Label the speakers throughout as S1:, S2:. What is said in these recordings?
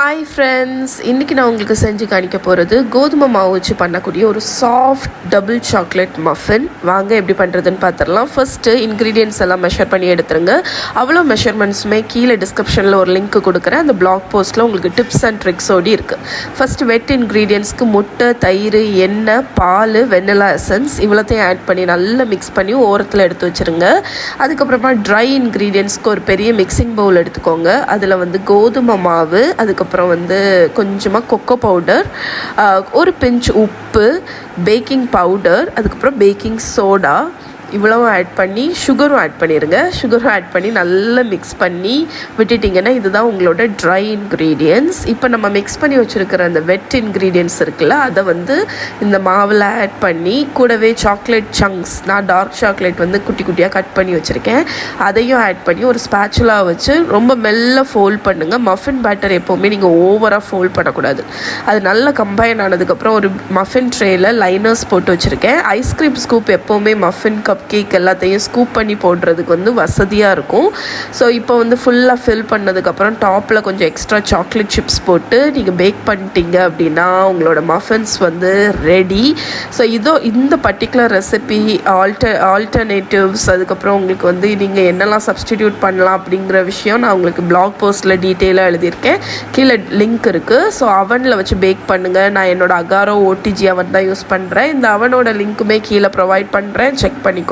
S1: Hi friends, இன்றைக்கி நான் உங்களுக்கு செஞ்சு காணிக்க போகிறது கோதுமை மாவு வச்சு பண்ணக்கூடிய ஒரு சாஃப்ட் டபுள் சாக்லேட் மஃபின். வாங்க எப்படி பண்ணுறதுன்னு பார்த்துடலாம். ஃபஸ்ட்டு இன்க்ரீடியன்ட்ஸ் எல்லாம் மெஷர் பண்ணி எடுத்துருங்க. அவ்வளோ மெஷர்மெண்ட்ஸுமே கீழே டிஸ்கிரிப்ஷனில் ஒரு லிங்க் கொடுக்குறேன். அந்த பிளாக் போஸ்ட்டில் உங்களுக்கு டிப்ஸ் அண்ட் ட்ரிக்ஸோடு இருக்குது. ஃபஸ்ட்டு வெட் இன்க்ரீடியன்ட்ஸ்க்கு முட்டை, தயிர், எண்ணெய், பால், வெண்ணிலா எசன்ஸ் இவ்வளோத்தையும் ஆட் பண்ணி நல்லா மிக்ஸ் பண்ணி ஓரத்தில் எடுத்து வச்சுருங்க. அதுக்கப்புறமா ட்ரை இன்க்ரீடியன்ட்ஸ்க்கு ஒரு பெரிய மிக்சிங் பவுல் எடுத்துக்கோங்க. அதில் கோதுமை மாவு, அதுக்கப்புறம் கொஞ்சமாக கொக்கோ பவுடர், ஒரு பிஞ்ச் உப்பு, பேக்கிங் பவுடர், அதுக்கப்புறம் பேக்கிங் சோடா இவ்வளவும் ஆட் பண்ணி சுகரும் ஆட் பண்ணிடுங்க. சுகரும் ஆட் பண்ணி நல்லா மிக்ஸ் பண்ணி விட்டுட்டிங்கன்னா இதுதான் உங்களோட ட்ரை இன்க்ரீடியன்ட்ஸ். இப்போ நம்ம மிக்ஸ் பண்ணி வச்சுருக்கிற அந்த வெட் இன்க்ரீடியன்ட்ஸ் இருக்குல்ல, அதை இந்த மாவில் ஆட் பண்ணி கூடவே சாக்லேட் சங்க்ஸ், நான் டார்க் சாக்லேட் குட்டி குட்டியாக கட் பண்ணி வச்சுருக்கேன், அதையும் ஆட் பண்ணி ஒரு ஸ்பேச்சுலா வச்சு ரொம்ப மெல்ல ஃபோல்ட் பண்ணுங்கள். மஃபின் பேட்டர் எப்போவுமே நீங்கள் ஓவராக ஃபோல்ட் பண்ணக்கூடாது. அது நல்லா கம்பைன் ஆனதுக்கப்புறம் ஒரு மஃபின் ட்ரேயில் லைனர்ஸ் போட்டு வச்சுருக்கேன். ஐஸ்கிரீம் ஸ்கூப் எப்போவுமே மஃபின் கப் கேக் எல்லாத்தையும் ஸ்கூப் பண்ணி போடுறதுக்கு வசதியாக இருக்கும். ஸோ இப்போ ஃபுல்லாக ஃபில் பண்ணதுக்கப்புறம் டாப்பில் கொஞ்சம் எக்ஸ்ட்ரா சாக்லேட் சிப்ஸ் போட்டு நீங்கள் பேக் பண்ணிட்டீங்க அப்படின்னா உங்களோட மஃபின்ஸ் ரெடி. ஸோ இந்த பர்டிகுலர் ரெசிபி ஆல்டர்னேட்டிவ்ஸ், அதுக்கப்புறம் உங்களுக்கு நீங்கள் என்னெல்லாம் சப்ஸ்டிடியூட் பண்ணலாம் அப்படிங்கிற விஷயம் நான் உங்களுக்கு பிளாக் போஸ்ட்டில் டீட்டெயிலாக எழுதியிருக்கேன். கீழே லிங்க் இருக்குது. ஸோ அவனில் வச்சு பேக் பண்ணுங்கள். நான் என்னோடய அகாரோ ஓடிஜி அவன் தான் யூஸ் பண்ணுறேன். இந்த அவனோட லிங்க்குமே கீழே ப்ரொவைட் பண்ணுறேன், செக் பண்ணிக்கோங்க.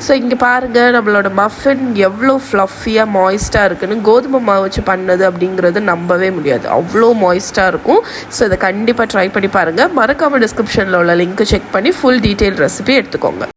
S1: ஸோ இங்கே பாருங்கள், நம்மளோட மஃபின் எவ்வளோ ஃப்ளஃபியாக மாய்ஸ்டாக இருக்குன்னு. கோதுமை மாவு வச்சு பண்ணது அப்படிங்கிறது நம்பவே முடியாது, அவ்வளோ மாய்ஸ்டாக இருக்கும். ஸோ இதை கண்டிப்பாக ட்ரை பண்ணி பாருங்கள். மறக்காமல் டிஸ்கிரிப்ஷனில் உள்ள லிங்க்கு செக் பண்ணி ஃபுல் டீட்டெயில் ரெசிபி எடுத்துக்கோங்க.